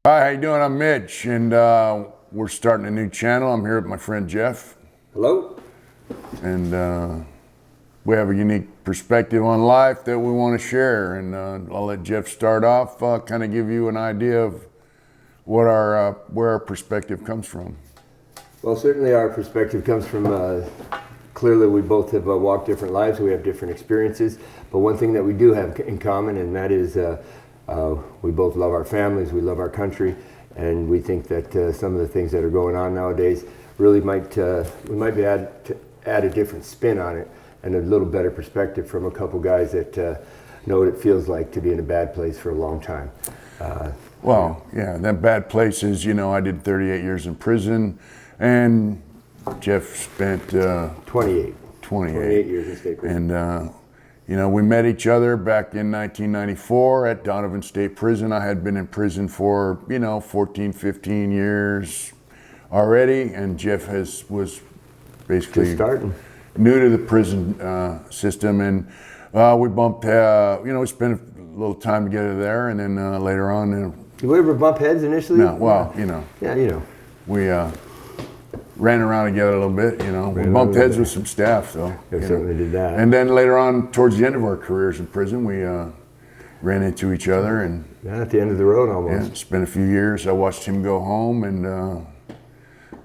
Hi, how you doing? I'm Mitch, and we're starting a new channel. I'm here with my friend Jeff. Hello. And we have a unique perspective on life that we want to share. And I'll let Jeff start off, kind of give you an idea of what where our perspective comes from. Well, certainly our perspective comes from, clearly we both have walked different lives, we have different experiences, but one thing that we do have in common, and that is we both love our families, we love our country, and we think that some of the things that are going on nowadays really might be add a different spin on it and a little better perspective from a couple guys that know what it feels like to be in a bad place for a long time. Well, yeah, that bad place is, I did 38 years in prison, and Jeff spent 28 years in state prison. And we met each other back in 1994 at Donovan State Prison. I had been in prison for 14, 15 years already, and Jeff was basically just starting, new to the prison system, and we bumped. We spent a little time together there, and then later on. Did we ever bump heads initially? No. Well, Yeah, we ran around together a little bit. We bumped heads with some staff, though. We certainly did that. And then later on, towards the end of our careers in prison, we ran into each other, and at the end of the road almost. Yeah, spent a few years. I watched him go home, and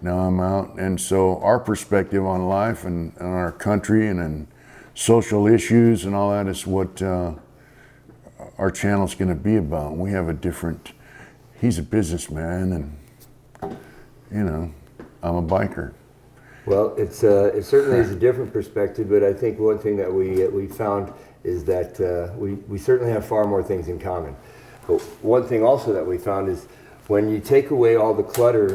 now I'm out. And so our perspective on life and on our country and social issues and all that is what our channel's going to be about. We have a different. He's a businessman, and I'm a biker. Well, it certainly is a different perspective, but I think one thing that we found is that we certainly have far more things in common. But one thing also that we found is when you take away all the clutter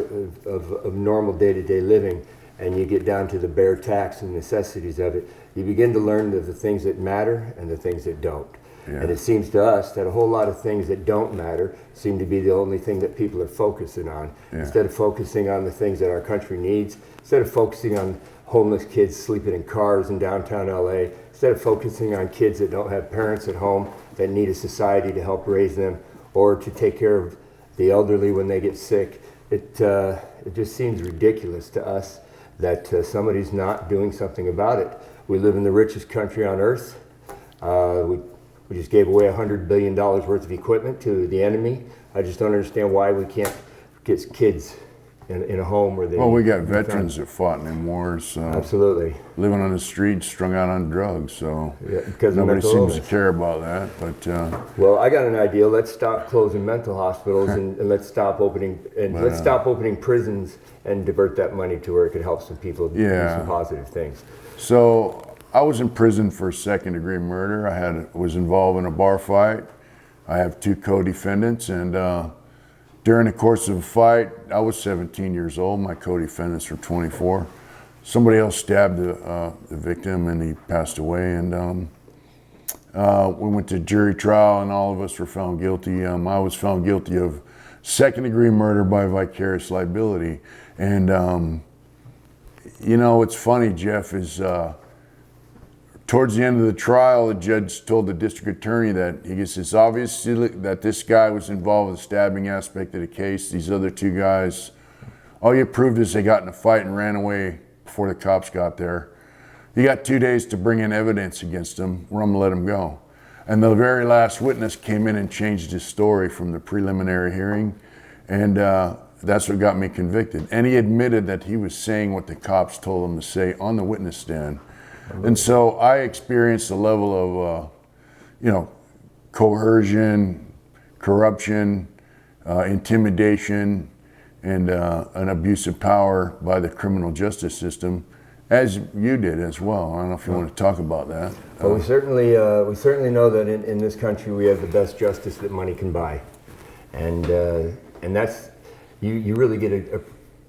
of normal day-to-day living and you get down to the bare facts and necessities of it, you begin to learn the things that matter and the things that don't. Yeah. And it seems to us that a whole lot of things that don't matter seem to be the only thing that people are focusing on. Yeah. Instead of focusing on the things that our country needs, instead of focusing on homeless kids sleeping in cars in downtown LA, instead of focusing on kids that don't have parents at home that need a society to help raise them or to take care of the elderly when they get sick, it just seems ridiculous to us that somebody's not doing something about it. We live in the richest country on earth. We just gave away $100 billion worth of equipment to the enemy. I just don't understand why we can't get kids in a home where they... Well, we got veterans that fought in wars. Absolutely. Living on the streets, strung out on drugs, so yeah, because nobody seems to care about that. But well, I got an idea. Let's stop closing mental hospitals and let's stop opening stop opening prisons and divert that money to where it could help some people do some positive things. So I was in prison for second-degree murder. I was involved in a bar fight. I have two co-defendants, and during the course of a fight, I was 17 years old. My co-defendants were 24. Somebody else stabbed the victim, and he passed away. And we went to jury trial, and all of us were found guilty. I was found guilty of second-degree murder by vicarious liability. And what's funny, Jeff, is towards the end of the trial, the judge told the district attorney that it's obvious that this guy was involved in the stabbing aspect of the case. These other two guys, all you proved is they got in a fight and ran away before the cops got there. You got 2 days to bring in evidence against them, or I'm gonna let them go. And the very last witness came in and changed his story from the preliminary hearing, and that's what got me convicted. And he admitted that he was saying what the cops told him to say on the witness stand. And so I experienced a level of, coercion, corruption, intimidation, and an abuse of power by the criminal justice system, as you did as well. I don't know if you want to talk about that. Well, we certainly know that in this country we have the best justice that money can buy, and that's you really get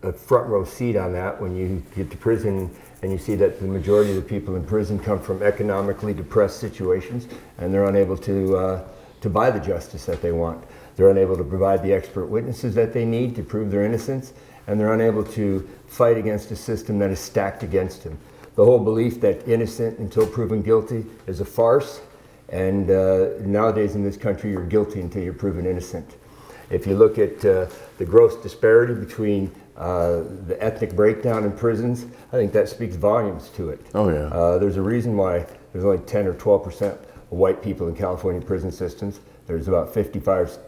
a front row seat on that when you get to prison. And you see that the majority of the people in prison come from economically depressed situations, and they're unable to buy the justice that they want. They're unable to provide the expert witnesses that they need to prove their innocence, and they're unable to fight against a system that is stacked against them. The whole belief that innocent until proven guilty is a farce, and nowadays in this country, you're guilty until you're proven innocent. If you look at the gross disparity between the ethnic breakdown in prisons, I think that speaks volumes to it. Oh, yeah. There's a reason why there's only 10 or 12% of white people in California prison systems. There's about 55%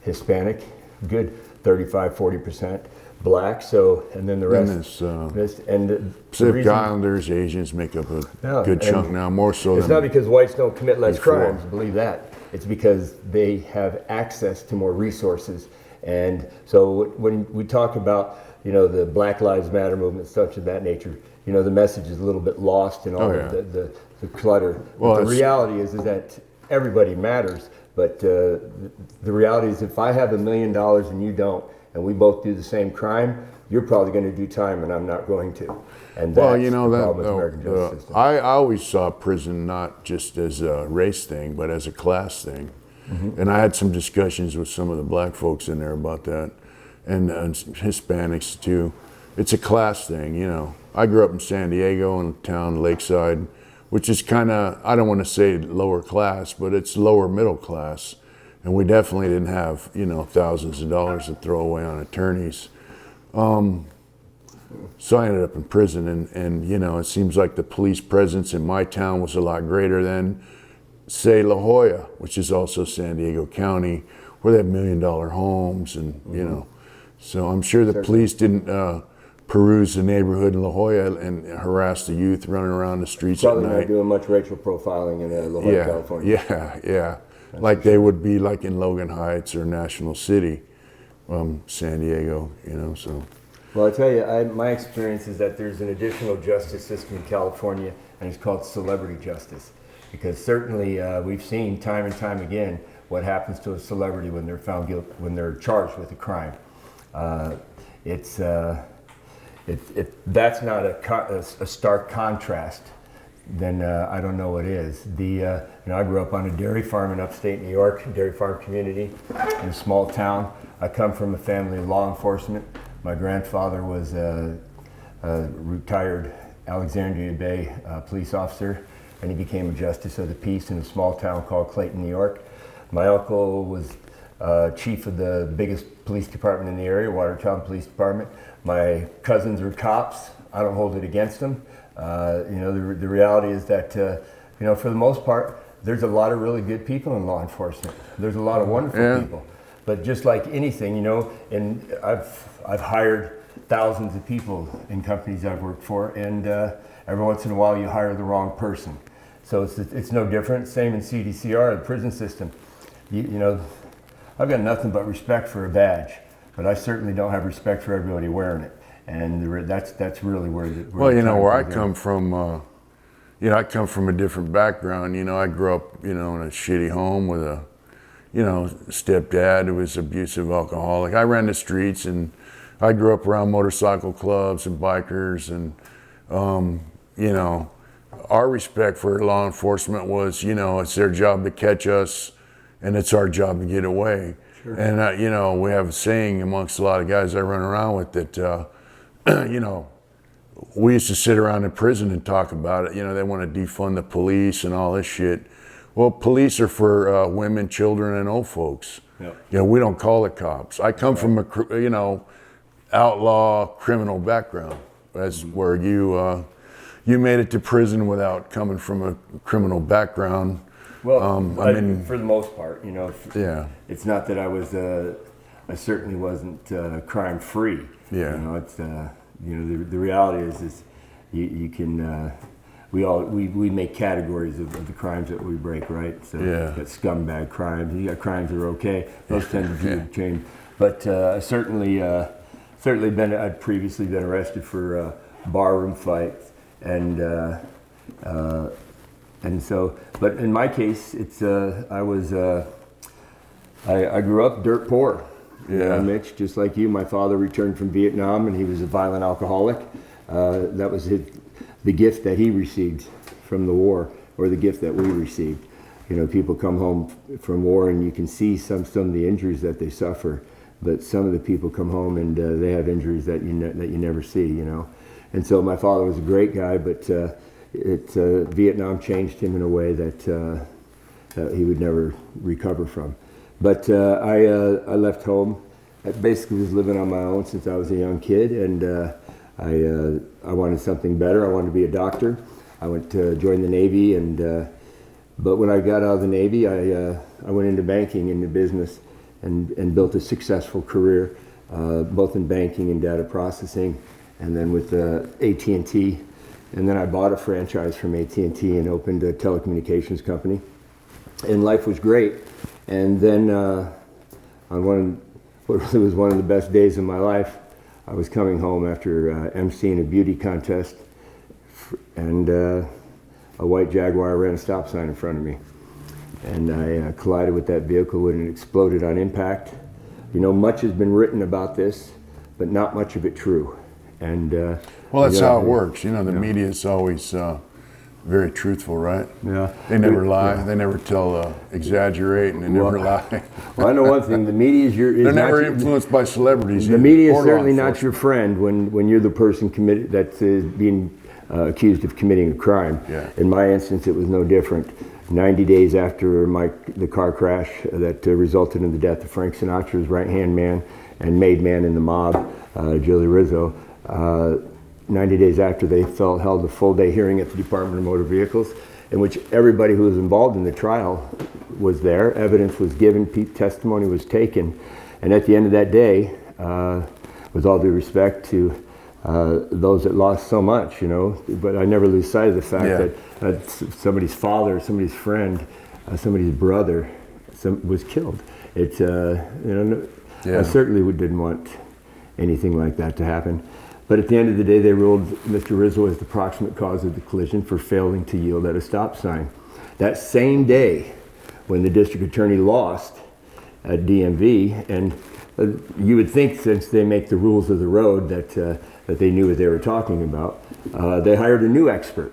Hispanic, good 35-40% Black. So, and then the rest. And the Pacific Islanders, Asians make up a good chunk now, more so. It's than not because whites don't commit less before. crimes, believe that. It's because they have access to more resources. And so when we talk about, the Black Lives Matter movement, such of that nature, the message is a little bit lost in all of the clutter. Well, the reality is that everybody matters. But the reality is, if I have $1 million and you don't, and we both do the same crime, you're probably going to do time and I'm not going to. And that's the problem with the American justice system. I always saw prison not just as a race thing, but as a class thing. Mm-hmm. And I had some discussions with some of the black folks in there about that, and Hispanics too. It's a class thing, I grew up in San Diego, in a town, Lakeside, which is kind of, I don't want to say lower class, but it's lower middle class. And we definitely didn't have, thousands of dollars to throw away on attorneys. So I ended up in prison, and it seems like the police presence in my town was a lot greater than, say, La Jolla, which is also San Diego County, where they have $1 million homes, and, So I'm sure the police didn't peruse the neighborhood in La Jolla and harass the youth running around the streets at night. Probably not doing much racial profiling in La Jolla, California. Yeah. Like they would be like in Logan Heights or National City, San Diego, so. Well, I tell you, my experience is that there's an additional justice system in California, and it's called celebrity justice. Because certainly we've seen time and time again what happens to a celebrity when they're found guilty, when they're charged with a crime. If that's not a stark contrast, then I don't know what is. I grew up on a dairy farm in upstate New York, dairy farm community in a small town. I come from a family of law enforcement. My grandfather was a retired Alexandria Bay police officer, and he became a justice of the peace in a small town called Clayton, New York. My uncle was chief of the biggest police department in the area, Watertown Police Department. My cousins are cops. I don't hold it against them. The reality is that, for the most part, there's a lot of really good people in law enforcement. There's a lot of wonderful people. But just like anything, and I've hired thousands of people in companies I've worked for, and every once in a while you hire the wrong person. So it's no different. Same in CDCR, the prison system. I've got nothing but respect for a badge, but I certainly don't have respect for everybody wearing it. And that's really where where I come from, I come from a different background. I grew up, in a shitty home with a, stepdad who was abusive alcoholic. I ran the streets, and I grew up around motorcycle clubs and bikers, and, our respect for law enforcement was, it's their job to catch us, and it's our job to get away. Sure. And, we have a saying amongst a lot of guys I run around with that, we used to sit around in prison and talk about it. They want to defund the police and all this shit. Well, police are for women, children, and old folks. Yeah. We don't call it cops. I come from a, outlaw criminal background. That's where you made it to prison without coming from a criminal background. Well, for the most part, it's not that I was, I certainly wasn't crime free. Yeah. It's the reality is you can we make categories of the crimes that we break, right? So you got scumbag crimes, you got crimes that are okay. Those tend to change. But I I'd previously been arrested for barroom fights, and so, but in my case, it's I grew up dirt poor. Yeah, Mitch, just like you, my father returned from Vietnam, and he was a violent alcoholic. That was the gift that he received from the war, or the gift that we received. People come home from war, and you can see some of the injuries that they suffer. But some of the people come home and they have injuries that you never see. And so my father was a great guy, but Vietnam changed him in a way that he would never recover from. But I left home. I basically was living on my own since I was a young kid, and I wanted something better. I wanted to be a doctor. I went to join the Navy, and but when I got out of the Navy, I went into banking, into business, and built a successful career, both in banking and data processing, and then with AT&T. And then I bought a franchise from AT&T and opened a telecommunications company. And life was great. And then on what really was one of the best days of my life, I was coming home after emceeing a beauty contest, and a white Jaguar ran a stop sign in front of me. And I collided with that vehicle and it exploded on impact. You know, much has been written about this, but not much of it true. And well, that's how it works. You know, the media is always very truthful, right? Yeah. They never lie. Yeah. They never exaggerate, and they never lie. Well, I know one thing: the media is they're never influenced by celebrities. The media is certainly not your friend when you're the person committed that is being accused of committing a crime. Yeah. In my instance, it was no different. 90 days after the car crash that resulted in the death of Frank Sinatra's right-hand man and made man in the mob, Joey Rizzo, 90 days after they held a full-day hearing at the Department of Motor Vehicles, in which everybody who was involved in the trial was there. Evidence was given, testimony was taken, and at the end of that day, with all due respect to those that lost so much, you know, but I never lose sight of the fact that somebody's father, somebody's friend, somebody's brother was killed. It's, I certainly didn't want anything like that to happen. But at the end of the day, they ruled Mr. Rizzo as the proximate cause of the collision for failing to yield at a stop sign. That same day, when the district attorney lost at DMV, and you would think, since they make the rules of the road, that they knew what they were talking about, they hired a new expert.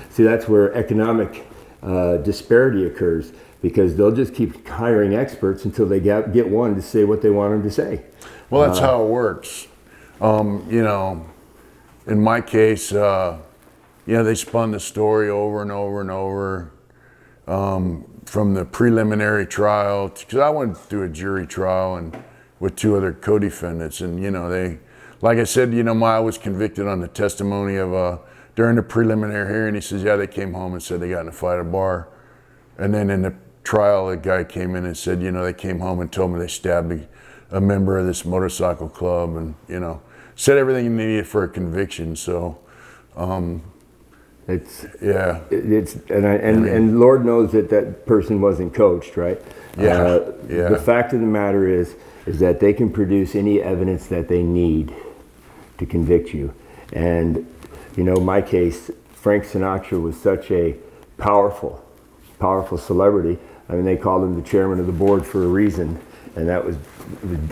See, that's where economic disparity occurs, because they'll just keep hiring experts until they get one to say what they want them to say. Well, that's how it works. You know, in my case, they spun the story over and over and over, from the preliminary trial, because I went through a jury trial and with two other co-defendants, and like I said, I was convicted on the testimony of during the preliminary hearing. He says, yeah, they came home and said they got in a fight at a bar, and then in the trial, a guy came in and said, they came home and told me they stabbed a member of this motorcycle club, and said everything you needed for a conviction. So and Lord knows that person wasn't coached, right? The fact of the matter is that they can produce any evidence that they need to convict you. And my case, Frank Sinatra was such a powerful celebrity. I mean, they called him the chairman of the board for a reason, and that was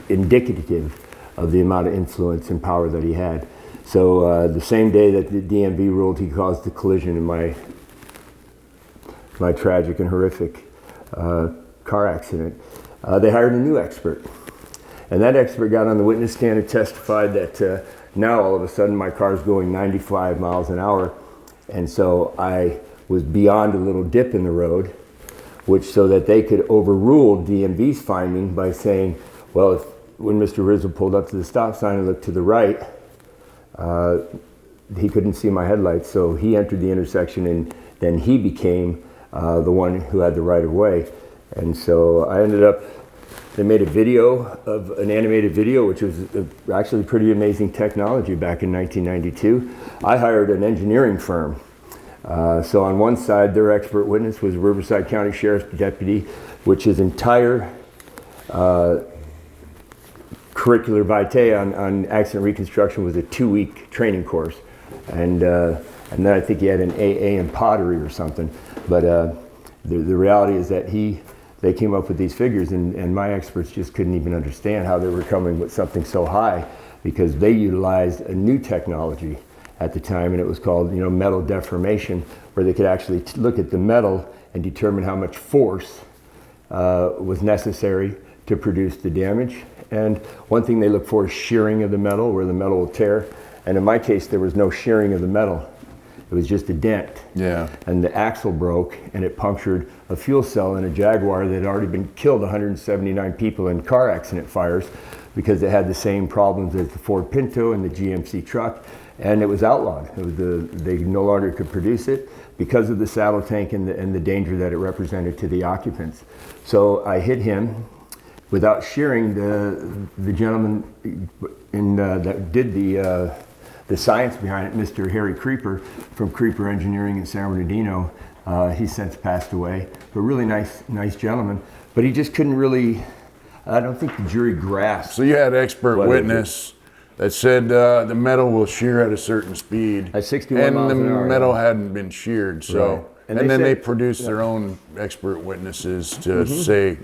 indicative of the amount of influence and power that he had. So the same day that the DMV ruled he caused the collision in my tragic and horrific car accident, they hired a new expert. And that expert got on the witness stand and testified that now all of a sudden my car's going 95 miles an hour. And so I was beyond a little dip in the road, so that they could overrule DMV's finding by saying, well, when Mr. Rizzo pulled up to the stop sign and looked to the right, he couldn't see my headlights, so he entered the intersection, and then he became the one who had the right of way. And so I ended up, they made an animated video, which was actually pretty amazing technology back in 1992. I hired an engineering firm. So on one side, their expert witness was Riverside County Sheriff's deputy, which his entire curricular vitae on accident reconstruction was a 2-week training course, and then I think he had an AA in pottery or something. But the reality is that they came up with these figures, and my experts just couldn't even understand how they were coming with something so high, because they utilized a new technology at the time, and it was called metal deformation, where they could actually look at the metal and determine how much force was necessary to produce the damage. And one thing they look for is shearing of the metal, where the metal will tear. And in my case, there was no shearing of the metal. It was just a dent. Yeah. And the axle broke, and it punctured a fuel cell in a Jaguar that had already been killed 179 people in car accident fires because it had the same problems as the Ford Pinto and the GMC truck, and it was outlawed. They no longer could produce it because of the saddle tank and the danger that it represented to the occupants. So I hit him without shearing the gentleman that did the science behind it, Mr. Harry Creeper from Creeper Engineering in San Bernardino. He's since passed away, but really nice gentleman. But he just couldn't really, I don't think the jury grasped. So you had expert witness that said the metal will shear at a certain speed. At 61 miles an hour. And the metal hadn't been sheared, so. Right. And then they produced their own expert witnesses to say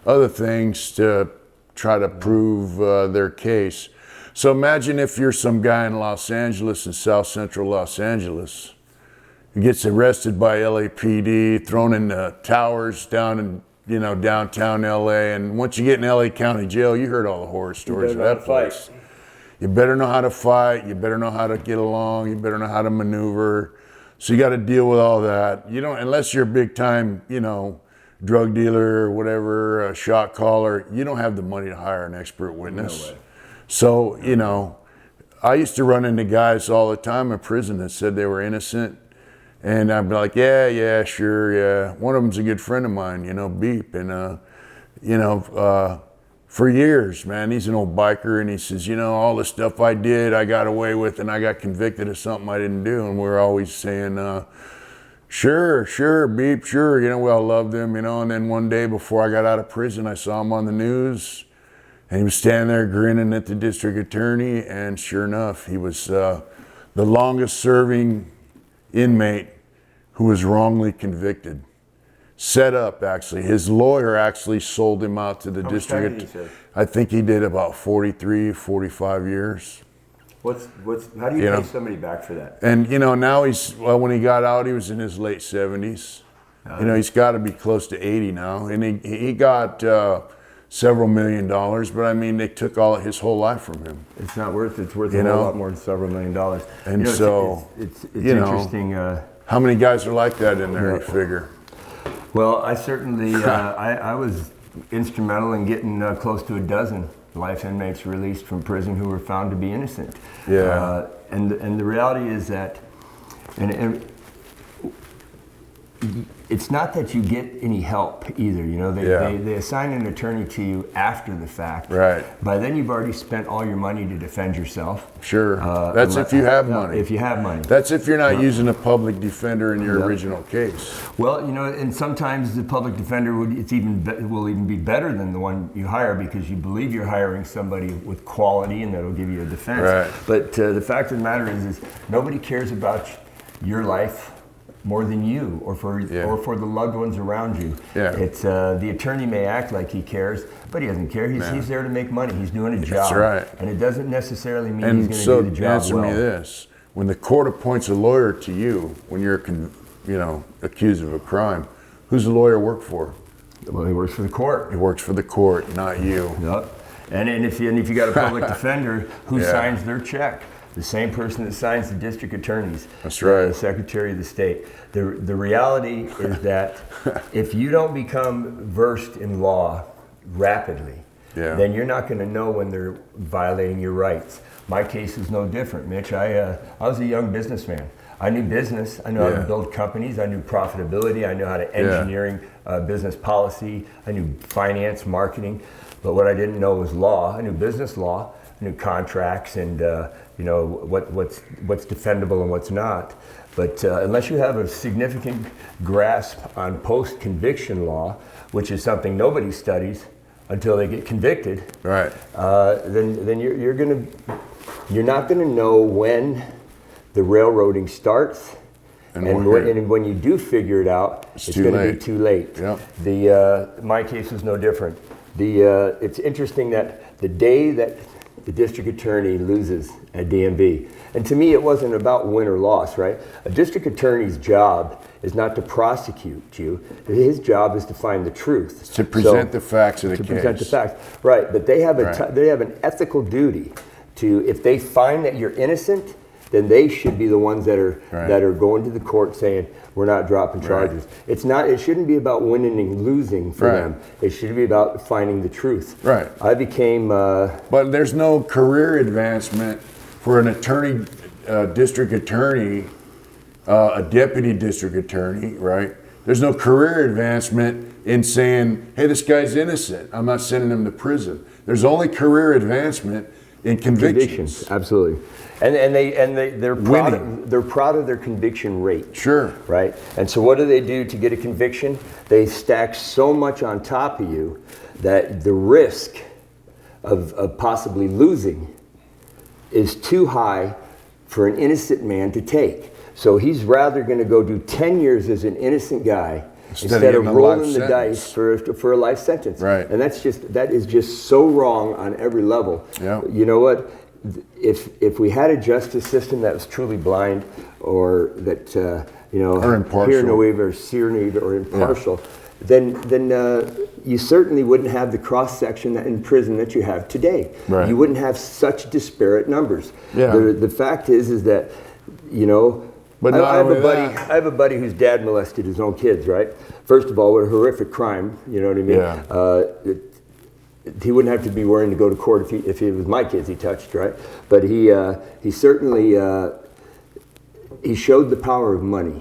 other things to try to prove their case. So imagine if you're some guy in Los Angeles, in South Central Los Angeles, who gets arrested by LAPD, thrown in the towers down in downtown LA, and once you get in LA County Jail, you heard all the horror stories of that place. You better know how to fight, you better know how to get along, you better know how to maneuver. So you got to deal with all that. You don't, unless you're a big time, drug dealer or whatever, a shot caller, you don't have the money to hire an expert witness. No way. So, I used to run into guys all the time in prison that said they were innocent. And I'd be like, yeah, sure, yeah. One of them's a good friend of mine, Beep. And, for years, man, he's an old biker, and he says, all the stuff I did, I got away with, and I got convicted of something I didn't do. And we're always saying, sure, Beep, sure. We all loved him, And then one day before I got out of prison, I saw him on the news, and he was standing there grinning at the district attorney. And sure enough, he was the longest serving inmate who was wrongly convicted. Set up, actually. His lawyer actually sold him out to the district. I think he did about 43, 45 years. How do you pay somebody back for that? And, now when he got out, he was in his late 70s. He's got to be close to 80 now. And he got several $1 million, but they took his whole life from him. It's not worth it. It's worth a whole lot more than several $1 million. And it's interesting. How many guys are like that in there, you figure? Well, I certainly, I was instrumental in getting close to a dozen life inmates released from prison who were found to be innocent. Yeah. And the reality is that, and it's not that you get any help either. They assign an attorney to you after the fact. Right. By then you've already spent all your money to defend yourself. Sure. That's if you have money. If you have money. That's if you're not using a public defender in your original case. Well, and sometimes the public defender will even be better than the one you hire because you believe you're hiring somebody with quality and that'll give you a defense. Right. But the fact of the matter is nobody cares about your life more than you, or for the loved ones around you. Yeah. It's the attorney may act like he cares, but he doesn't care. He's there to make money. He's doing a job. That's right. And it doesn't necessarily mean he's going to do the job answer me this: when the court appoints a lawyer to you, when you're accused of a crime, who's the lawyer work for? Well, he works for the court. He works for the court, not you. Yep. And if you got a public defender, who signs their check? The same person that signs the district attorneys. That's right. The Secretary of the State. The reality is that if you don't become versed in law rapidly, then you're not going to know when they're violating your rights. My case is no different, Mitch. I was a young businessman. I knew business. I knew how to build companies. I knew profitability. I knew how to engineering business policy. I knew finance, marketing. But what I didn't know was law. I knew business law. I knew contracts and what's defendable and what's not. But unless you have a significant grasp on post-conviction law, which is something nobody studies until they get convicted, right? Then you're not gonna know when the railroading starts, and when you do figure it out, it's gonna be too late. Yep. My case is no different. It's interesting that the day that the district attorney loses at DMV. And to me, it wasn't about win or loss, right? A district attorney's job is not to prosecute you. His job is to find the truth. To present the facts of the case. To present the facts, right. But they have they have an ethical duty to, if they find that you're innocent, then they should be the ones that are Right. that are going to the court saying we're not dropping charges. It's not. It shouldn't be about winning and losing for Right. them. It should be about finding the truth. Right. I became. But there's no career advancement for an attorney, district attorney, a deputy district attorney, right? There's no career advancement in saying, hey, this guy's innocent, I'm not sending him to prison. There's only career advancement in convictions. Absolutely. And they're proud of their conviction rate. Sure. Right? And so what do they do to get a conviction? They stack so much on top of you that the risk of possibly losing is too high for an innocent man to take. So he's rather going to go do 10 years as an innocent guy instead of rolling the dice for a life sentence. Right. And that is just so wrong on every level. Yeah. You know what? If we had a justice system that was truly blind, or that or impartial, hear no evil, see no evil, or impartial, then you certainly wouldn't have the cross section in prison that you have today. Right. You wouldn't have such disparate numbers. Yeah. The fact is that But I have a buddy whose dad molested his own kids, right? First of all, what a horrific crime, you know what I mean? Yeah. He wouldn't have to be worrying to go to court if it was my kids he touched, right? But he certainly, he showed the power of money.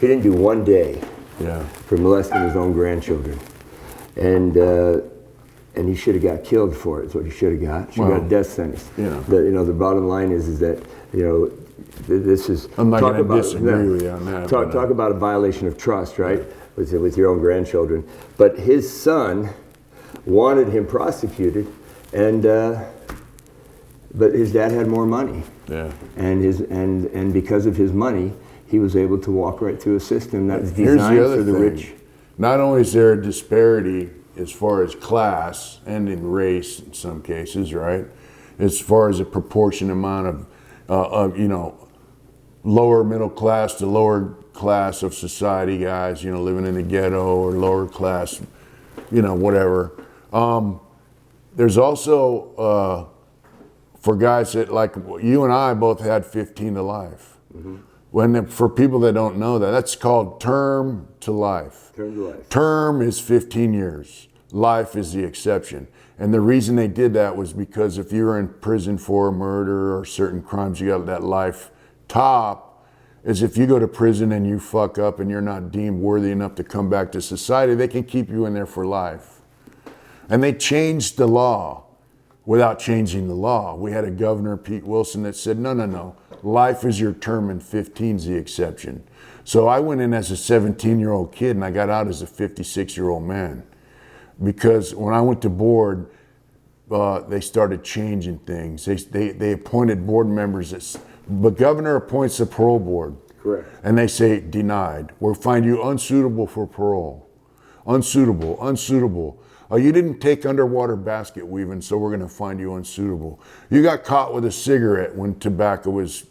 He didn't do one day for molesting his own grandchildren. And he should have got killed for it, is what he should have got. Should have got a death sentence. Yeah. The bottom line is that, this is. I'm not going to disagree with you on that. Talk about a violation of trust, right? With your own grandchildren. But his son wanted him prosecuted, but his dad had more money. Yeah. And because of his money, he was able to walk right through a system that was designed for the rich. Not only is there a disparity as far as class and in race in some cases, right? As far as a proportion amount of lower middle class to lower class of society guys, living in the ghetto, or lower class, whatever. There's also, for guys that, like you and I both had 15 to life. Mm-hmm. For people that don't know that, that's called term to life. Term to life. Term is 15 years. Life is the exception. And the reason they did that was because if you were in prison for murder or certain crimes, you got that life top. Is if you go to prison and you fuck up and you're not deemed worthy enough to come back to society, they can keep you in there for life. And they changed the law without changing the law. We had a governor, Pete Wilson, that said, no, life is your term and 15's the exception. So I went in as a 17-year-old kid and I got out as a 56-year-old man. Because when I went to board, they started changing things. They appointed board members. The governor appoints the parole board. Correct. And they say, denied. We'll find you unsuitable for parole. Unsuitable. You didn't take underwater basket weaving, so we're going to find you unsuitable. You got caught with a cigarette when tobacco was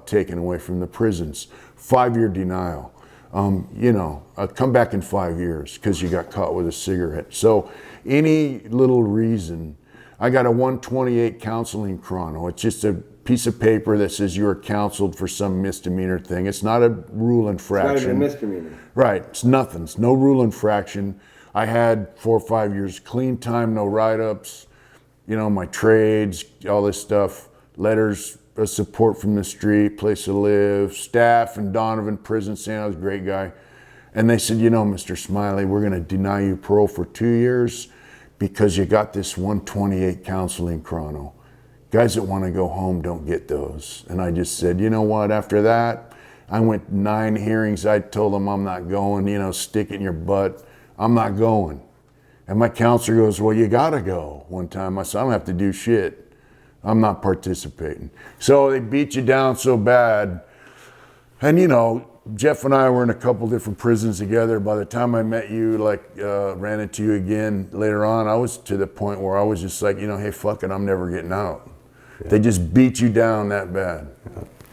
taken away from the prisons. 5-year denial. Come back in 5 years because you got caught with a cigarette. So any little reason, I got a 128 counseling chrono. It's just a piece of paper that says you are counseled for some misdemeanor thing. It's not a rule infraction. It's not even a misdemeanor. Right, it's nothing. It's no rule infraction. I had 4 or 5 years clean time, no write-ups, my trades, all this stuff, letters of support from the street, place to live, staff in Donovan prison saying I was a great guy. And they said, Mr. Smiley, we're going to deny you parole for 2 years because you got this 128 counseling chrono. Guys that want to go home don't get those. And I just said, you know what, after that, I went 9 hearings. I told them I'm not going, stick it in your butt. I'm not going. And my counselor goes, well, you got to go. One time I said, I don't have to do shit. I'm not participating. So they beat you down so bad. And Jeff and I were in a couple different prisons together. By the time I met you, ran into you again later on, I was to the point where I was just like, hey, fuck it, I'm never getting out. Yeah. They just beat you down that bad.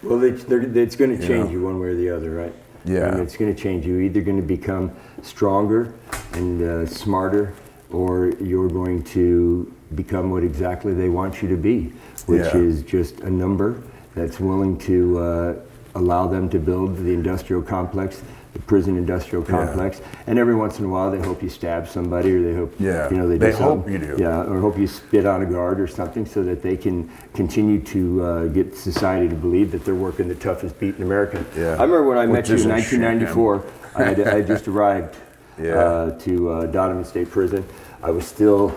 Well, it's going to change you one way or the other, right? Yeah. And it's going to change you. You're either going to become stronger and smarter, or you're going to become what exactly they want you to be, which is just a number that's willing to allow them to build the industrial complex, the prison industrial complex, and every once in a while they hope you stab somebody, or they hope they do hope you do, or hope you spit on a guard or something, so that they can continue to get society to believe that they're working the toughest beat in America. I remember when I met you in 1994. I had just arrived to Donovan State Prison. I was still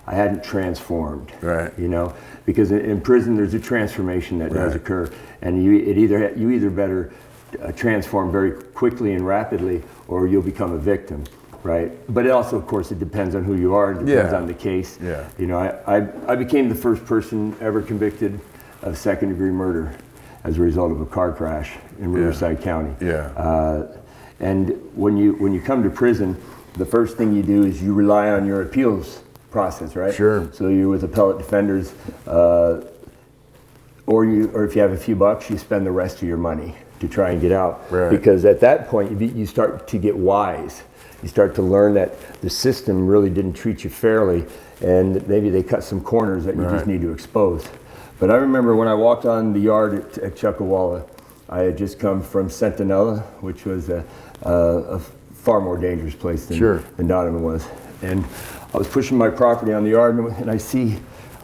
I hadn't transformed, right? You know, because in prison there's a transformation that does occur, and you either better transform very quickly and rapidly, or you'll become a victim, right? But it also, of course, it depends on who you are. It depends on the case. You know, I became the first person ever convicted of second-degree murder as a result of a car crash in Riverside County. And when you come to prison, the first thing you do is you rely on your appeals process, right? Sure. So you're with appellate defenders, or if you have a few bucks, you spend the rest of your money to try and get out. Right. Because at that point, you start to get wise. You start to learn that the system really didn't treat you fairly, and maybe they cut some corners that you just need to expose. But I remember when I walked on the yard at Chuckawalla, I had just come from Centinela, which was a far more dangerous place than Donovan was. And I was pushing my property on the yard, and I see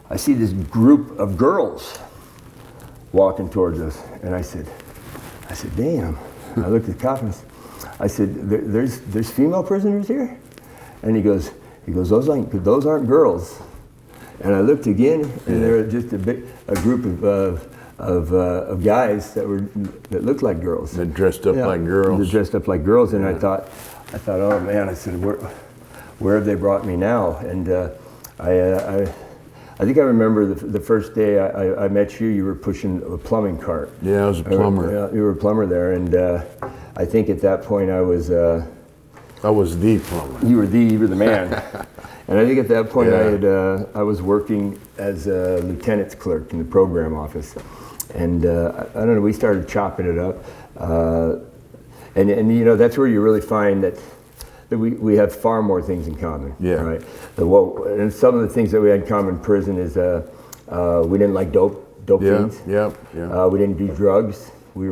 this group of girls walking towards us. And I said, damn. And I looked at the cop and I said, there's female prisoners here? And he goes, those aren't girls. And I looked again, and there was just a group of guys that looked like girls. They dressed up like girls. They dressed up like girls, and I thought, oh man, I said, where have they brought me now? And I think I remember the first day I met you. You were pushing a plumbing cart. Yeah, I was a plumber. You were a plumber there, and I think at that point I was the plumber. You were the man. And I think at that point I was working as a lieutenant's clerk in the program office, and I don't know. We started chopping it up, and you know, that's where you really find that we have far more things in common. Right. And some of the things that we had in common in prison is we didn't like dope fiends. We didn't do drugs. We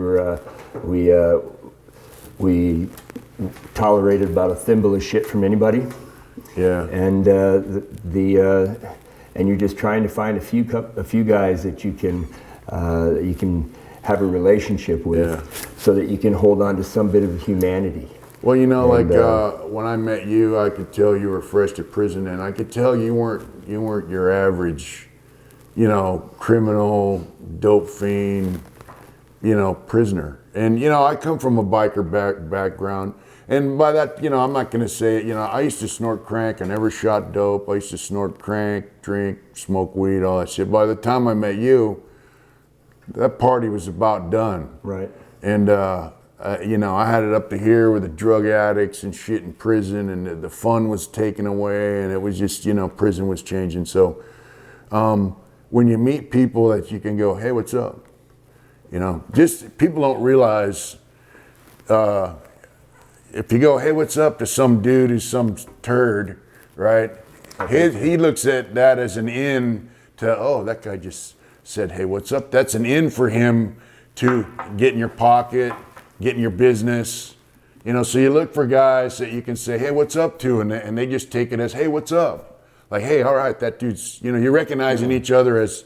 tolerated about a thimble of shit from anybody. And and you're just trying to find a few guys that you can have a relationship with, so that you can hold on to some bit of humanity. Well, you know, when I met you, I could tell you were fresh to prison, and I could tell you weren't your average, you know, criminal, dope fiend, you know, prisoner. And you know, I come from a biker background. And by that, you know, I'm not going to say it, you know, I used to snort crank. I never shot dope. I used to snort crank, drink, smoke weed, all that shit. By the time I met you, that party was about done. Right. And, you know, I had it up to here with the drug addicts and shit in prison, and the fun was taken away, and it was just, you know, prison was changing. So when you meet people that you can go, hey, what's up? You know, just people don't realize, if you go, hey, what's up to some dude who's some turd, right? He looks at that as an in to, oh, that guy just said, hey, what's up? That's an in for him to get in your pocket, get in your business. You know, so you look for guys that you can say, hey, what's up to? And they just take it as, hey, what's up? Like, hey, all right, that dude's, you know, you're recognizing each other as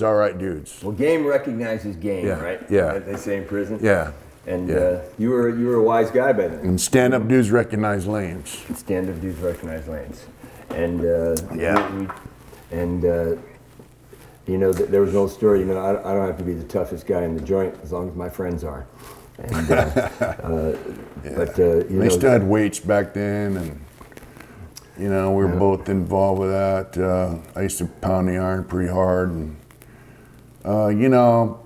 all right dudes. Well, game recognizes game, right? Yeah. They say in prison. Yeah. And you were a wise guy by then. And stand-up dudes recognize lanes. Stand-up dudes recognize lanes. And you know, there was an old story. You know, I don't have to be the toughest guy in the joint as long as my friends are. And but you know, they still had weights back then, and you know, we were both involved with that. I used to pound the iron pretty hard, and you know.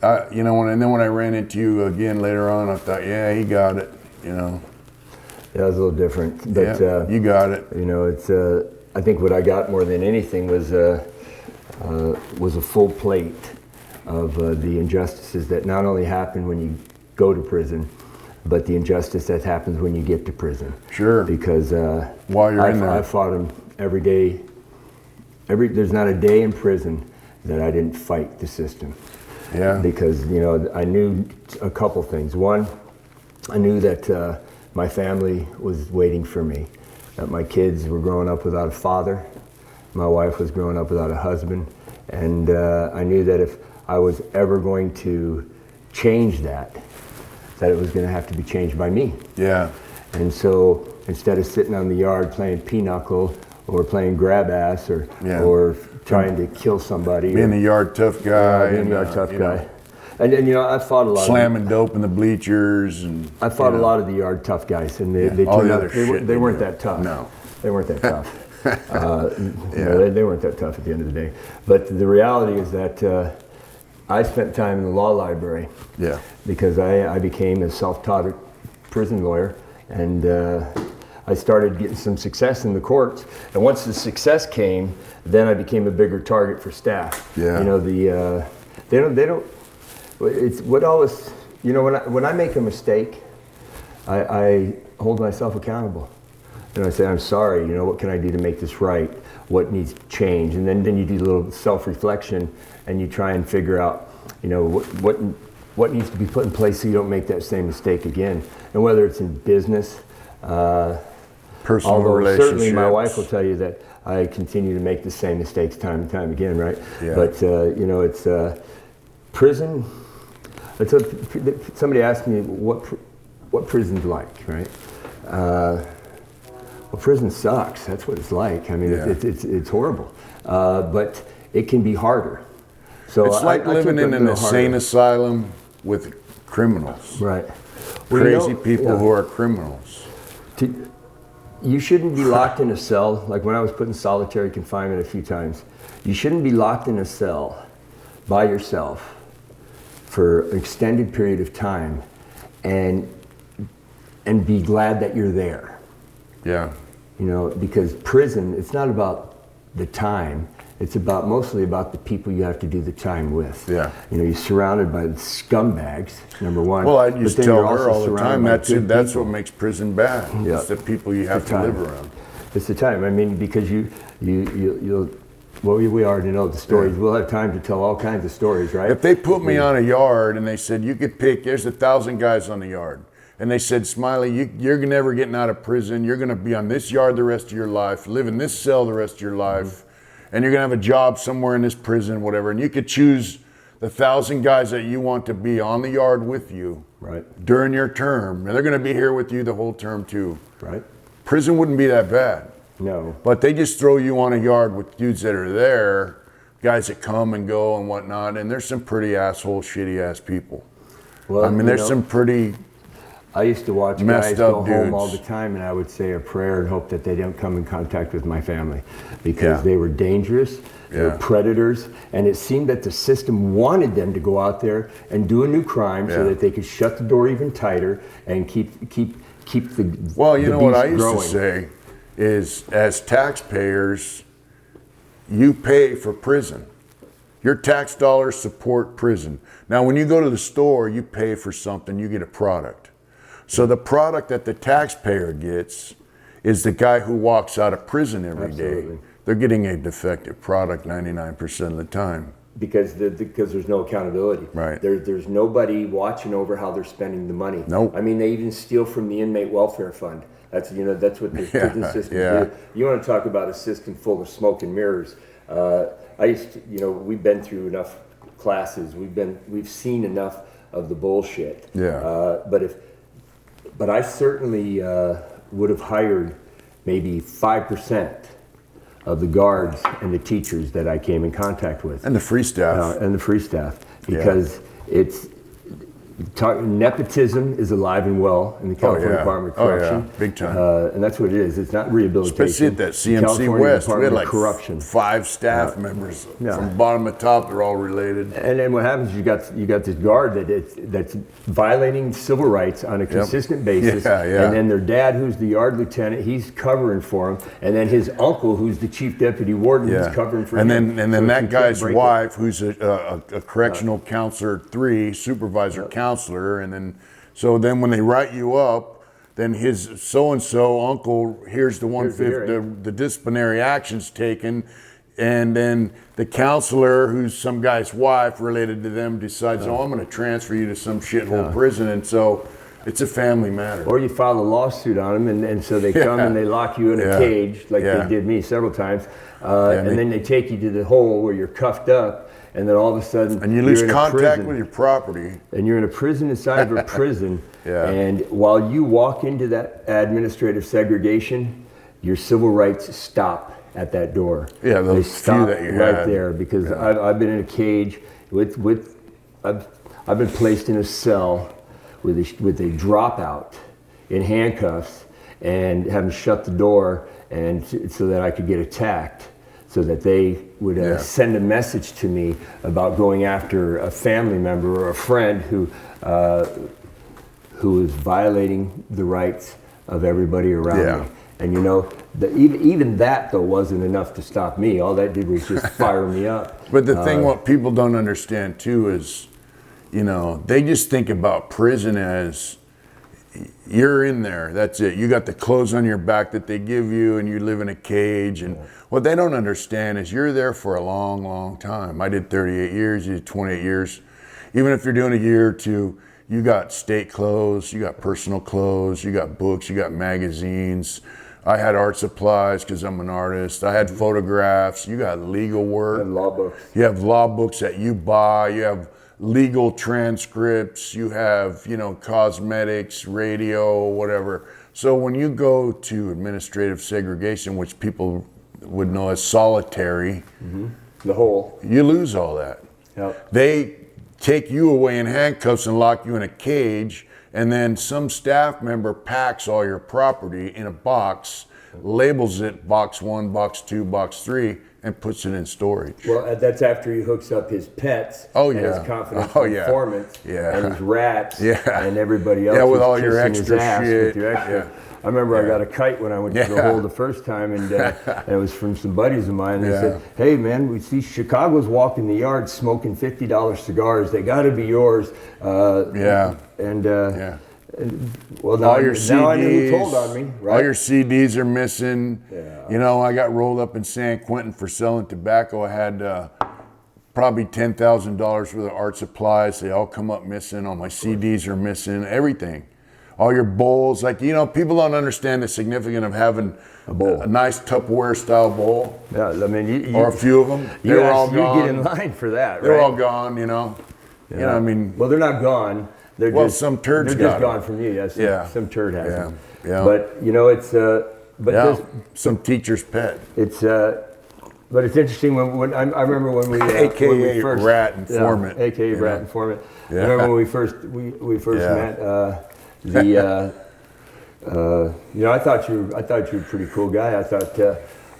And then when I ran into you again later on, I thought, yeah, he got it, you know. Yeah, it was a little different. But, yeah, you got it. You know, it's. I think what I got more than anything was a full plate of the injustices that not only happen when you go to prison, but the injustice that happens when you get to prison. Sure. Because while you're in there, I fought them every day there's not a day in prison that I didn't fight the system. Yeah. Because, I knew a couple things. One, I knew that my family was waiting for me, that my kids were growing up without a father, my wife was growing up without a husband, and I knew that if I was ever going to change that it was going to have to be changed by me. Yeah. And so instead of sitting on the yard playing pinochle or playing grab ass or trying to kill somebody. Being a yard tough guy. Being a yard tough guy. And I fought a lot. Slamming dope in the bleachers. And I fought a lot of the yard tough guys, and they turned out, they weren't that tough. No. They weren't that tough. They weren't that tough at the end of the day. But the reality is that I spent time in the law library. Yeah. Because I became a self-taught prison lawyer, and I started getting some success in the courts. And once the success came, then I became a bigger target for staff. Yeah. They don't. It's what always. When I make a mistake, I hold myself accountable. And I say, I'm sorry. What can I do to make this right? What needs to change? And then you do a little self-reflection, and you try and figure out, what needs to be put in place so you don't make that same mistake again. And whether it's in business, personal relationships. Certainly my wife will tell you that I continue to make the same mistakes time and time again, right? Yeah. But it's prison. Somebody asked me what prison's like, right? Well, prison sucks. That's what it's like. I mean, it's horrible, but it can be harder. So it's like living in an insane asylum with criminals. Right. Crazy people who are criminals. You shouldn't be locked in a cell. Like when I was put in solitary confinement a few times, you shouldn't be locked in a cell by yourself for an extended period of time and be glad that you're there. Yeah. Because prison, it's not about the time. It's mostly about the people you have to do the time with. Yeah. You're surrounded by scumbags, number one. Well, I used to tell her all the time, that's what people. makes prison bad. Yeah. It's the people you have to live around. It's the time. I mean, because you'll we already know the stories. Yeah. We'll have time to tell all kinds of stories, right? If they put me on a yard and they said, you could pick, there's 1,000 guys on the yard. And they said, Smiley, you're never getting out of prison. You're going to be on this yard the rest of your life, live in this cell the rest of your life, and you're going to have a job somewhere in this prison, whatever. And you could choose the 1,000 guys that you want to be on the yard with you during your term. And they're going to be here with you the whole term too. Right. Prison wouldn't be that bad. No. But they just throw you on a yard with dudes that are there, guys that come and go and whatnot. And there's some pretty asshole, shitty ass people. Well, I mean, there's some pretty... I used to watch guys go dudes. Home all the time, and I would say a prayer and hope that they don't come in contact with my family because they were dangerous, they were predators, and it seemed that the system wanted them to go out there and do a new crime so that they could shut the door even tighter and keep the Well, you know what I used growing. to say is, as taxpayers, you pay for prison. Your tax dollars support prison. Now, when you go to the store, you pay for something, you get a product. So the product that the taxpayer gets is the guy who walks out of prison every day. They're getting a defective product 99% of the time. Because there's no accountability. Right. There's nobody watching over how they're spending the money. Nope. I mean, they even steal from the inmate welfare fund. That's what the prison system do. You want to talk about a system full of smoke and mirrors. We've been through enough classes. We've seen enough of the bullshit. Yeah. But I certainly would have hired maybe 5% of the guards and the teachers that I came in contact with. And the free staff. Because nepotism is alive and well in the California Department of Correction. Big time. And that's what it is. It's not rehabilitation. Especially at that CMC California West, we had Department like of Corruption. 5 staff members from bottom to top. They're all related. And then what happens? You got this guard that's violating civil rights on a consistent basis. And then their dad, who's the yard lieutenant, he's covering for him. And then his uncle, who's the chief deputy warden, is covering for him. And then that guy's wife, who's a correctional counselor 3, supervisor counselor, and then when they write you up, then his so-and-so uncle here's the 1/5 the disciplinary actions taken. and then the counselor, who's some guy's wife related to them, decides, oh, I'm going to transfer you to some shithole prison, and so it's a family matter. Or you file a lawsuit on them, and so they come and they lock you in a cage, like they did me several times, and then they take you to the hole where you're cuffed up, and then all of a sudden and you lose contact with your property. And you're in a prison inside of a prison, and while you walk into that administrative segregation, your civil rights stop at that door. Yeah, those they stop few that you right had. there, because I've been in a cage I've been placed in a cell with a dropout in handcuffs, and having shut the door, and so that I could get attacked, so that they would send a message to me about going after a family member or a friend who is violating the rights of everybody around me. And you know, even that though wasn't enough to stop me. All that did was just fire me up. But the thing what people don't understand too is, you know, they just think about prison as you're in there, that's it. You got the clothes on your back that they give you, and you live in a cage. And what they don't understand is you're there for a long, long time. I did 38 years, you did 28 years. Even if you're doing a year or two, you got state clothes, you got personal clothes, you got books, you got magazines. I had art supplies because I'm an artist. I had photographs. You got legal work. And law books. You have law books that you buy. You have legal transcripts. You have, you know, cosmetics, radio, whatever. So when you go to administrative segregation, which people would know as solitary, the hole, you lose all that. Yep. They take you away in handcuffs and lock you in a cage, and then some staff member packs all your property in a box, labels it box 1, box 2, box 3, and puts it in storage. Well, that's after he hooks up his pets, and his confidential informants, and his rats, and everybody else. Yeah, with all kissing your extra his ass shit. with your extra. I remember I got a kite when I went to the hole the first time, and it was from some buddies of mine. They said, "Hey, man, we see Chicago's walking the yard smoking $50 cigars. They got to be yours." And well, now, all your CDs, now I know who told on me, right? All your CDs are missing. You know, I got rolled up in San Quentin for selling tobacco. I had probably $10,000 worth of art supplies. They all come up missing. All my CDs are missing. Everything. All your bowls. Like, you know, people don't understand the significance of having a bowl, a nice Tupperware style bowl. Yeah, I mean, or a few of them. They were all gone. You get in line for that, right? They're all gone. You know. You know, I mean. Well, they're not gone. They're just, some turds they're just gone from you. Some turd has them. But you know, it's some teacher's pet. It's but it's interesting when I remember when we AKA when we first, rat informant. AKA rat informant. I remember when we first met. You know, I thought you were a pretty cool guy. I thought,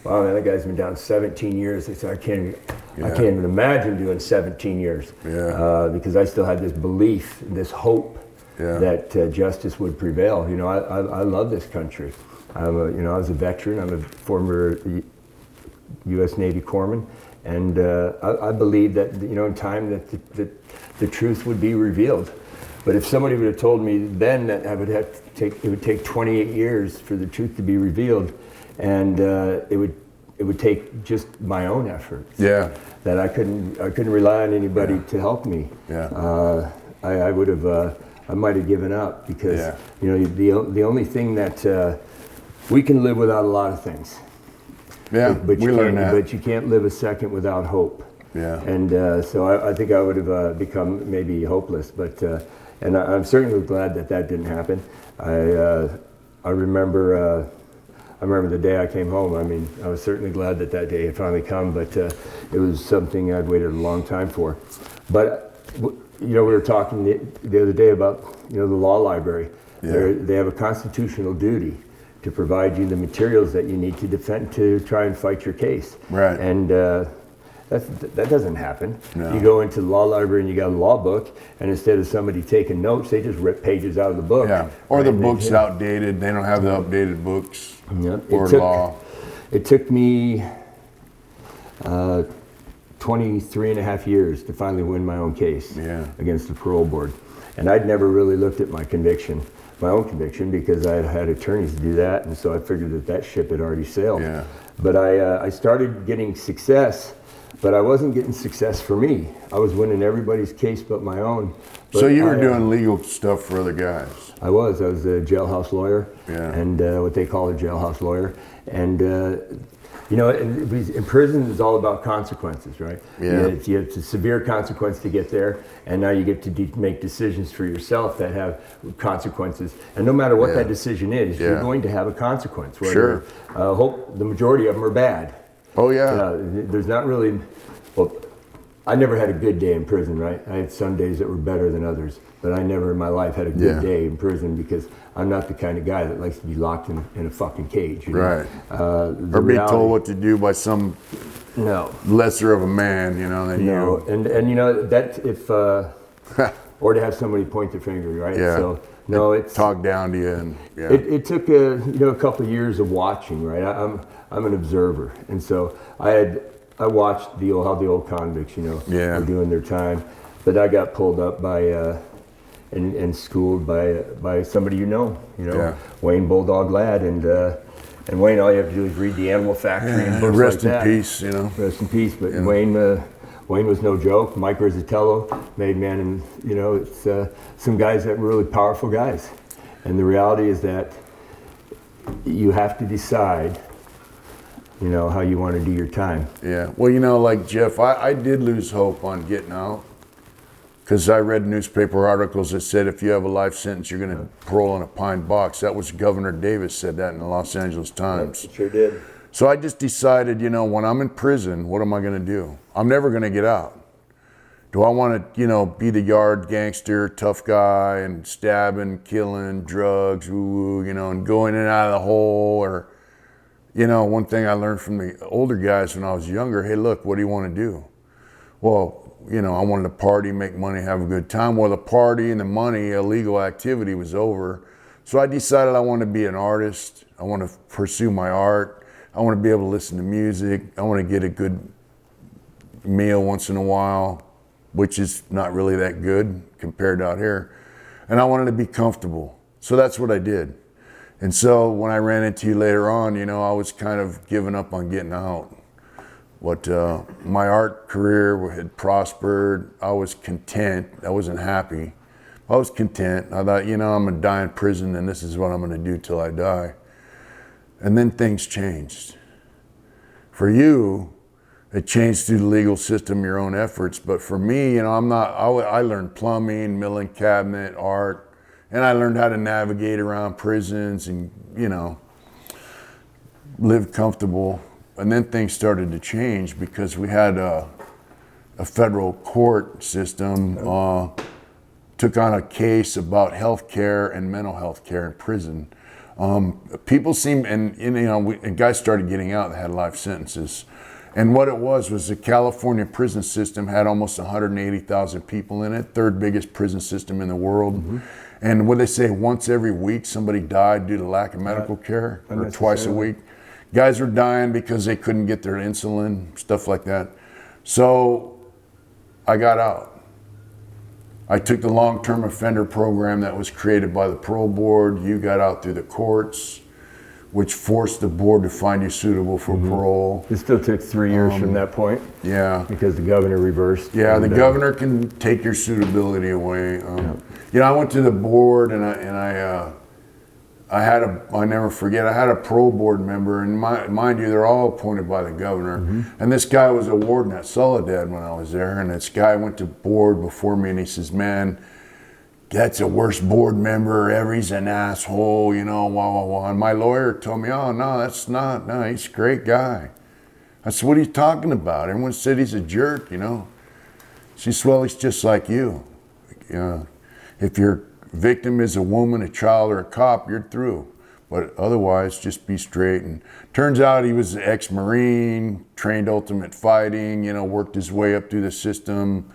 wow, man, that guy's been down 17 years. I said, I can't even imagine doing 17 years. Because I still had this belief, this hope that justice would prevail. You know, I love this country. I was a veteran. I'm a former U.S. Navy corpsman, and I believe that, you know, in time that the truth would be revealed. But if somebody would have told me then that it would take 28 years for the truth to be revealed, and it would take just my own efforts. That I couldn't rely on anybody to help me. I would have. I might have given up, because you know, the only thing that we can live without a lot of things. But you can't live a second without hope. And so I think I would have become maybe hopeless, but. And I'm certainly glad that didn't happen. I remember the day I came home. I mean, I was certainly glad that day had finally come, but it was something I'd waited a long time for. But you know, we were talking the other day about, you know, the law library. They have a constitutional duty to provide you the materials that you need to try and fight your case. And that doesn't happen. You go into the law library and you got a law book, and instead of somebody taking notes, they just rip pages out of the book. Or the book's outdated. They don't have the updated books for law. It took me 23 and a half years to finally win my own case against the parole board. And I'd never really looked at my conviction. my own conviction because I had attorneys to do that, and so I figured that ship had already sailed. Yeah. But I started getting success, but I wasn't getting success for me. I was winning everybody's case but my own. But So you were doing legal stuff for other guys? I was a jailhouse lawyer, Yeah. and what they call a jailhouse lawyer. And you know, in prison it's all about consequences, right? Yeah. You have a severe consequence to get there, and now you get to make decisions for yourself that have consequences. And no matter what Yeah. that decision is, Yeah. you're going to have a consequence. Sure. Hope the majority of them are bad. Oh yeah. There's not really, well, I never had a good day in prison, right? I had some days that were better than others, but I never in my life had a good Yeah. day in prison because I'm not the kind of guy that likes to be locked in a fucking cage. You know? Right. The Or be reality- told what to do by some No, lesser of a man, you know, than no, you. and you know that if or to have somebody point the finger, right? Yeah. So no, it's Talk down to you, and yeah. It took a couple of years of watching, right? I'm an observer, and so I watched how the old convicts, Yeah. were doing their time, but I got pulled up by and schooled by somebody Yeah. Wayne Bulldog Ladd, and Wayne, all you have to do is read the Animal Factory and books Rest like in that. peace, you know. Rest in peace. But Wayne was no joke. Mike Rizzatello, made man, and it's some guys that were really powerful guys. And the reality is that you have to decide, how you want to do your time. Yeah. Well, like Jeff, I did lose hope on getting out because I read newspaper articles that said if you have a life sentence, you're going to parole in a pine box. That was Governor Davis said that in the Los Angeles Times. Sure did. So I just decided, when I'm in prison, what am I going to do? I'm never going to get out. Do I want to, be the yard gangster, tough guy, and stabbing, killing, drugs, and going in and out of the hole? Or, one thing I learned from the older guys when I was younger, hey, look, what do you want to do? Well, I wanted to party, make money, have a good time. Well, the party and the money, illegal activity was over. So I decided I want to be an artist. I want to pursue my art. I want to be able to listen to music. I want to get a good meal once in a while, which is not really that good compared to out here. And I wanted to be comfortable. So that's what I did. And so when I ran into you later on, I was kind of giving up on getting out. But my art career had prospered. I was content. I wasn't happy. I was content. I thought, I'm going to die in prison and this is what I'm going to do till I die. And then things changed. For you, it changed through the legal system, your own efforts. But for me, I learned plumbing, milling cabinet, art, and I learned how to navigate around prisons and, live comfortable. And then things started to change because we had a federal court system took on a case about health care and mental health care in prison. People seem, and guys started getting out that had life sentences. And what it was the California prison system had almost 180,000 people in it, third biggest prison system in the world. Mm-hmm. And what they say, once every week somebody died due to lack of medical care, or twice a week. Guys were dying because they couldn't get their insulin, stuff like that. So I got out. I took the long-term offender program that was created by the parole board. You got out through the courts, which forced the board to find you suitable for parole. It still took 3 years from that point. Yeah. Because the governor reversed. Yeah, the governor can take your suitability away. I went to the board and I never forget, I had a parole board member, and mind you, they're all appointed by the governor. Mm-hmm. And this guy was a warden at Soledad when I was there, and this guy went to board before me, and he says, man, that's the worst board member ever, he's an asshole, And my lawyer told me, oh, no, that's not, no, he's a great guy. I said, what are you talking about? Everyone said he's a jerk, She said, well, he's just like you. If your victim is a woman, a child, or a cop, you're through. But otherwise, just be straight. And turns out he was an ex-Marine, trained ultimate fighting, worked his way up through the system.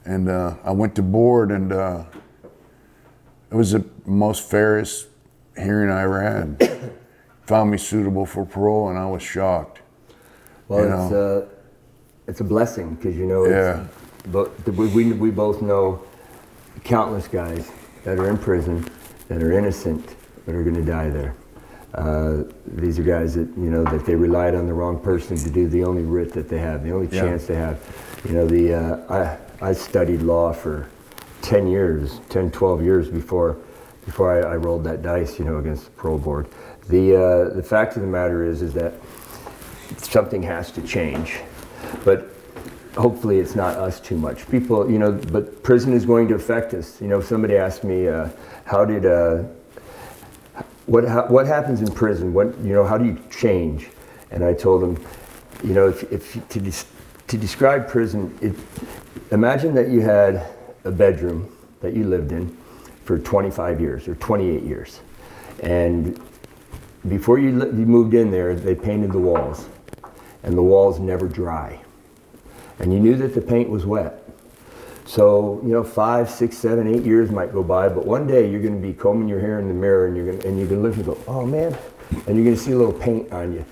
And I went to board, and it was the most fairest hearing I ever had. Found me suitable for parole, and I was shocked. Well, it's a blessing because but we both know countless guys that are in prison that are innocent that are going to die there. These are guys that, you know, that they relied on the wrong person to do the only writ that they have, the only chance they have. You know, I studied law for 10 years, 10, 12 years before I rolled that dice, you know, against the parole board. The fact of the matter is that something has to change, but hopefully it's not us too much. People, you know, but prison is going to affect us. You know, somebody asked me, what happens in prison? You know, how do you change? And I told them, you know, to describe prison, imagine that you had a bedroom that you lived in for 25 years or 28 years. And before you moved in there, they painted the walls, and the walls never dry. And you knew that the paint was wet. So, you know, 5, 6, 7, 8 years might go by, but one day you're going to be combing your hair in the mirror, and you're going to look and go, oh man, and you're going to see a little paint on you.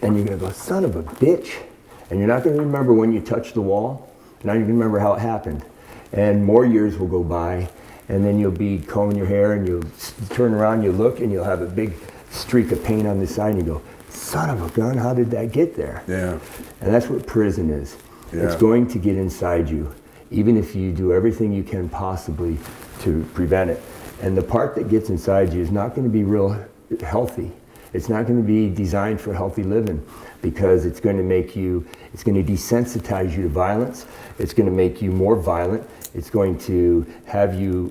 And you're going to go, son of a bitch. And you're not going to remember when you touched the wall. Now you're going to remember how it happened. And more years will go by, and then you'll be combing your hair, and you'll turn around, you look, and you'll have a big streak of paint on the side, and you go, son of a gun, how did that get there? Yeah. And that's what prison is. Yeah. It's going to get inside you, even if you do everything you can possibly to prevent it. And the part that gets inside you is not going to be real healthy. It's not going to be designed for healthy living, because it's going to make you, it's going to desensitize you to violence. It's going to make you more violent. It's going to have you,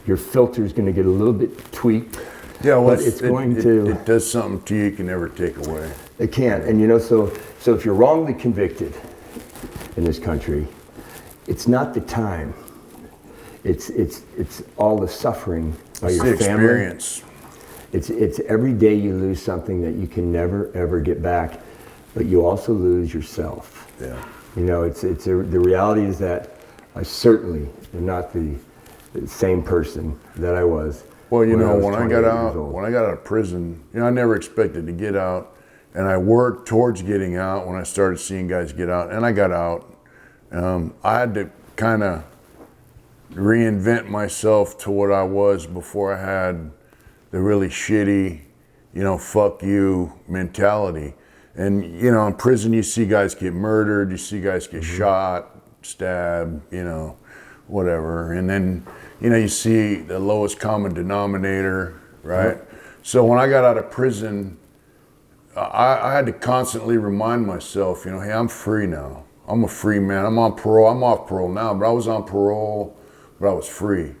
your filter is going to get a little bit tweaked. Yeah, well, it does something to you can never take away. It can't. And you know, so if you're wrongly convicted in this country, it's not the time. It's all the suffering by your family. Experience. It's every day you lose something that you can never ever get back, but you also lose yourself. Yeah. You know, the reality is that I certainly am not the same person that I was. Well, you know, was when I 28 got years old. out of prison, you know, I never expected to get out, and I worked towards getting out when I started seeing guys get out, and I got out. I had to kind of reinvent myself to what I was before I had the really shitty, you know, fuck you mentality. And, you know, in prison you see guys get murdered, you see guys get shot, stabbed, you know, whatever. And then, you know, you see the lowest common denominator, right? So when I got out of prison, I had to constantly remind myself, you know, hey, I'm free now. I'm a free man. I'm on parole. I'm off parole now, but I was on parole, but I was free.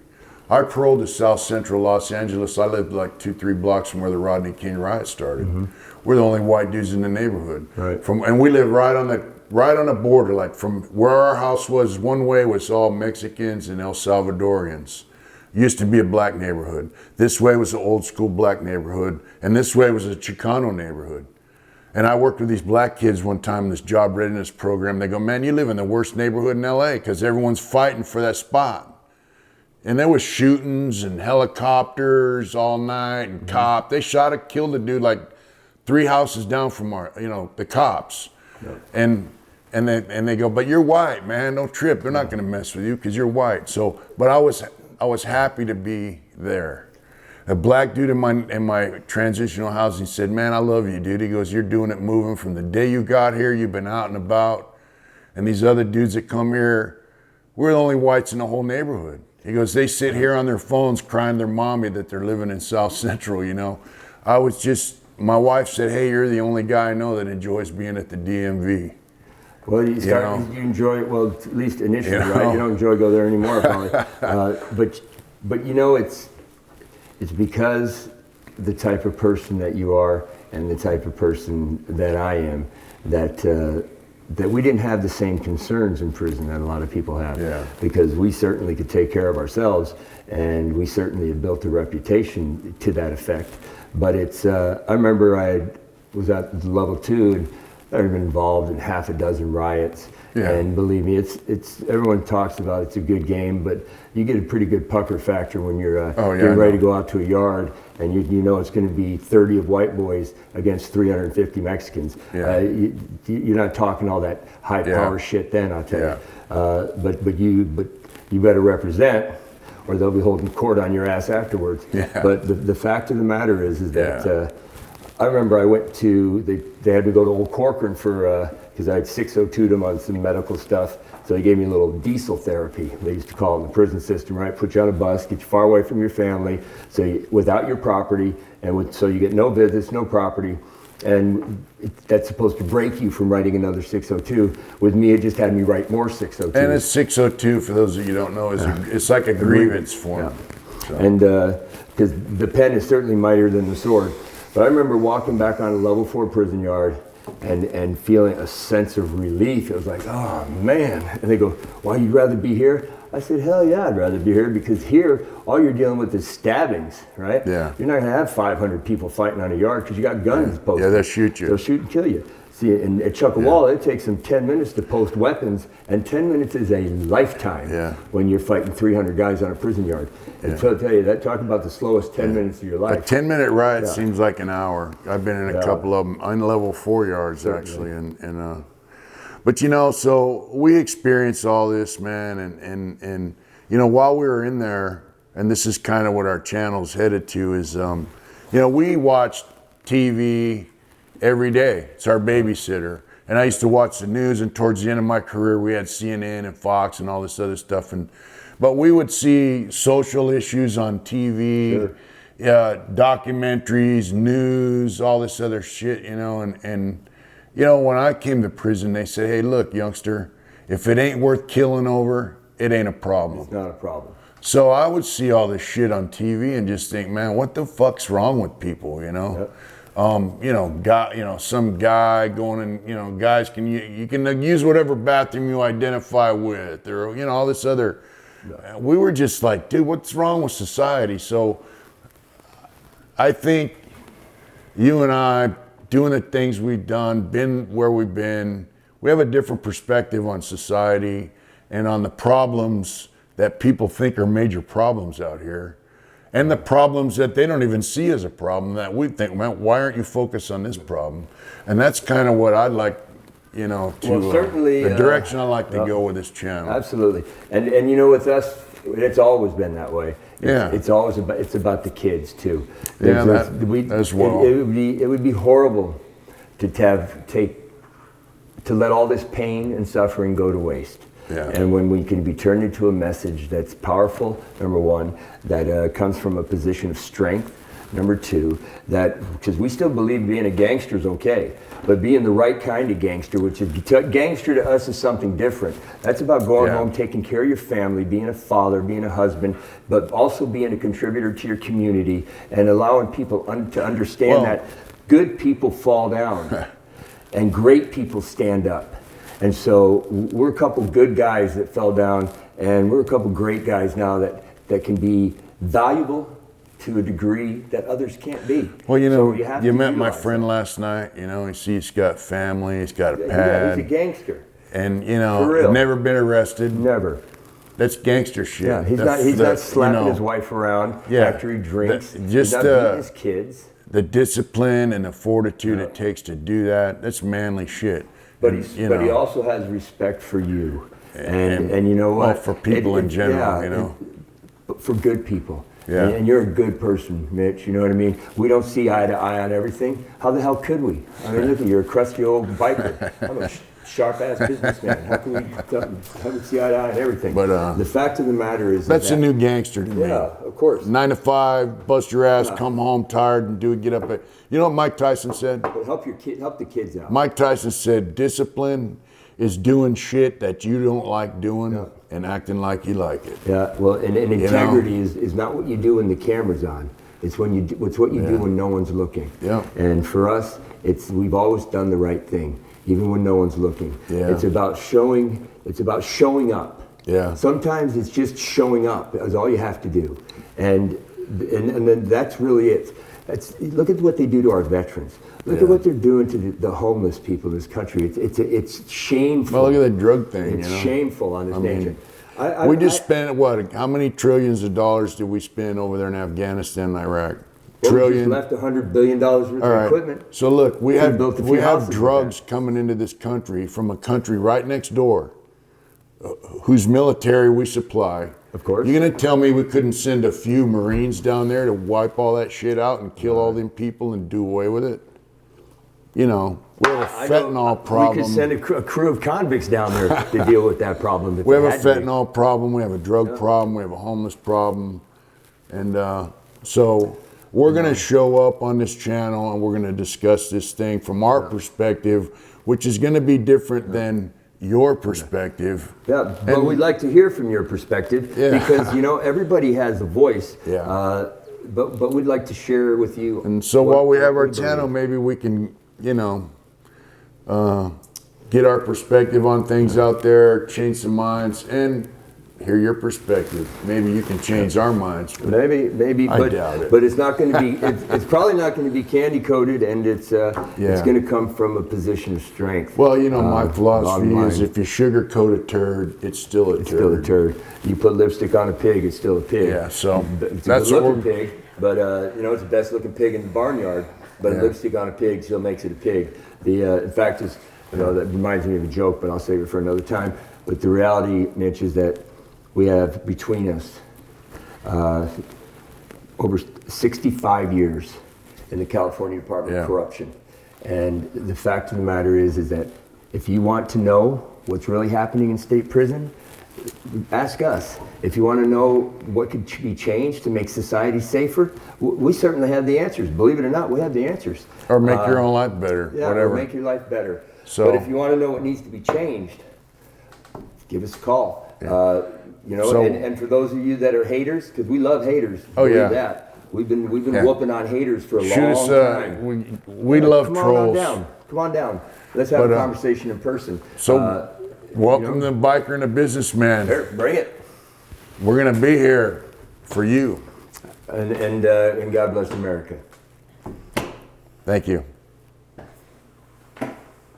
I paroled to South Central Los Angeles. I lived like 2-3 blocks from where the Rodney King riot started. We're the only white dudes in the neighborhood. Right. And we lived right on the border, like from where our house was, one way was all Mexicans and El Salvadorians. Used to be a black neighborhood. This way was an old school black neighborhood, and this way was a Chicano neighborhood. And I worked with these black kids one time in this job readiness program. They go, man, you live in the worst neighborhood in LA because everyone's fighting for that spot. And there was shootings and helicopters all night and cop. They killed a dude like 3 houses down from the cops. Yep. And they go, but you're white, man, don't trip. They're not gonna mess with you because you're white. So, but I was happy to be there. A black dude in my transitional housing said, man, I love you, dude. He goes, you're doing it moving from the day you got here, you've been out and about. And these other dudes that come here, we're the only whites in the whole neighborhood. He goes, they sit here on their phones crying their mommy that they're living in South Central, you know. My wife said, hey, you're the only guy I know that enjoys being at the DMV. Well, you enjoy it, well, at least initially, right? You don't enjoy go there anymore, probably. But you know, it's because the type of person that you are and the type of person that I am that we didn't have the same concerns in prison that a lot of people have. Yeah. Because we certainly could take care of ourselves, and we certainly had built a reputation to that effect. But I remember I was at level 2 and I've been involved in half a dozen riots. Yeah. And believe me, it's everyone talks about it's a good game, but you get a pretty good pucker factor when you're getting ready to go out to a yard, and you know it's going to be 30 of white boys against 350 Mexicans. Yeah. You're not talking all that high power shit then, I'll tell you. But you better represent. or they'll be holding court on your ass afterwards. Yeah. But the fact of the matter is that I remember I went to, they had me go to Old Corcoran for, because I had 602'd them on some medical stuff. So they gave me a little diesel therapy. They used to call it in the prison system, right? Put you on a bus, get you far away from your family, without your property, and so you get no visits, no property. And that's supposed to break you from writing another 602. With me, it just had me write more 602. And a 602, for those of you who don't know, it's like a grievance form. Yeah. So. And because the pen is certainly mightier than the sword. But I remember walking back on a level 4 prison yard and feeling a sense of relief. It was like, oh man. And they go, why, you'd rather be here? I said, hell yeah, I'd rather be here, because here, all you're dealing with is stabbings, right? Yeah. You're not gonna have 500 people fighting on a yard because you got guns posted. Yeah, they'll shoot you. They'll shoot and kill you. See, and at Chuckawalla, it takes them 10 minutes to post weapons, and 10 minutes is a lifetime when you're fighting 300 guys on a prison yard. And so I'll tell you, talk about the slowest 10 minutes of your life. A 10-minute ride seems like an hour. I've been in a couple of them, on level 4 yards actually, but you know, so we experienced all this, man, and you know, while we were in there, and this is kind of what our channel's headed to, is you know, we watched TV every day. It's our babysitter. And I used to watch the news, and towards the end of my career, we had CNN and Fox and all this other stuff. But we would see social issues on TV, documentaries, news, all this other shit, you know. And you know, when I came to prison, they said, hey, look, youngster, if it ain't worth killing over, it ain't a problem. It's not a problem. So I would see all this shit on TV and just think, man, what the fuck's wrong with people, you know? Yep. You know, some guy going and, you know, guys you can use whatever bathroom you identify with, or, you know, all this other. We were just like, dude, what's wrong with society? So I think you and I, doing the things we've done, been where we've been, we have a different perspective on society and on the problems that people think are major problems out here. And the problems that they don't even see as a problem, that we think, man, why aren't you focused on this problem? And that's kind of what I'd like, you know, to certainly, the direction I like to go with this channel. Absolutely. And you know, with us, it's always been that way. It's always about the kids too. As well. It would be horrible to let all this pain and suffering go to waste. Yeah. And when we can be turned into a message that's powerful, number one, that comes from a position of strength, number two, because we still believe being a gangster is okay, but being the right kind of gangster, which is, gangster to us is something different. That's about going home, taking care of your family, being a father, being a husband, but also being a contributor to your community and allowing people to understand that good people fall down and great people stand up. And so we're a couple good guys that fell down, and we're a couple great guys now that can be valuable to a degree that others can't be. Well, you know, so you met my friend last night, you know, he's got family, he's got a pad. Yeah, he's a gangster. And, you know, never been arrested. Never. That's gangster shit. Yeah, he's not slapping his wife around after he drinks. He's not beating his kids. The discipline and the fortitude it takes to do that's manly shit. But he also has respect for you, and you know what? Well, for people in general, you know. For good people. Yeah. And you're a good person, Mitch. You know what I mean? We don't see eye to eye on everything. How the hell could we? I mean, look, you're a crusty old biker. I'm a sharp-ass businessman. How can we see eye to eye on everything? But the fact of the matter is that's a new gangster to me. Yeah, of course. 9 to 5, bust your ass, come home tired, and get up. You know what Mike Tyson said? But help the kids out. Mike Tyson said, discipline is doing shit that you don't like doing and acting like you like it. Yeah, well, and integrity is not what you do when the camera's on. It's what you do when no one's looking. Yeah. And for us, we've always done the right thing, even when no one's looking. Yeah. It's about showing up. Yeah. Sometimes it's just showing up. That's all you have to do. And then that's really it. Look at what they do to our veterans. Look at what they're doing to the homeless people in this country. It's shameful. Well, look at that drug thing. It's shameful on this nation. We just spent how many trillions of dollars did we spend over there in Afghanistan and Iraq? Trillion. We just left $100 billion worth of equipment. So look, we have houses drugs coming into this country from a country right next door, whose military we supply, Of course. You're gonna tell me we couldn't send a few Marines down there to wipe all that shit out and kill all them people and do away with it? You know, we have a fentanyl problem. We could send a crew of convicts down there to deal with that problem. We have a fentanyl problem. We have a drug problem. We have a homeless problem. And so we're going to show up on this channel and we're going to discuss this thing from our perspective, which is going to be different than your perspective. Yeah, but we'd like to hear from your perspective because, you know, everybody has a voice. Yeah. But we'd like to share with you. And so while we have our channel, maybe we can, you know, get our perspective on things out there, change some minds, and hear your perspective. Maybe you can change our minds. Maybe, I doubt it. But it's not going to be. It's probably not going to be candy coated, and it's going to come from a position of strength. Well, you know, my philosophy is if you sugarcoat a turd, it's still a turd. Still a turd. You put lipstick on a pig, it's still a pig. Yeah, so it's that's a good-looking pig, but you know, it's the best looking pig in the barnyard. But lipstick on a pig still makes it a pig. In fact, is, you know, that reminds me of a joke, but I'll save it for another time. But the reality, Mitch, is that we have between us over 65 years in the California Department of Corruption. And the fact of the matter is that if you want to know what's really happening in state prison, ask us. If you want to know what could be changed to make society safer, we certainly have the answers. Believe it or not, we have the answers. Or make your own life better, whatever. Or make your life better. So, but if you want to know what needs to be changed, give us a call. You know, and for those of you that are haters, because we love haters. That. We've been whooping on haters for a long time. We love trolls. Come on down. Let's have a conversation in person. So, welcome the biker and the businessman. Here, bring it. We're gonna be here for you. And God bless America. Thank you.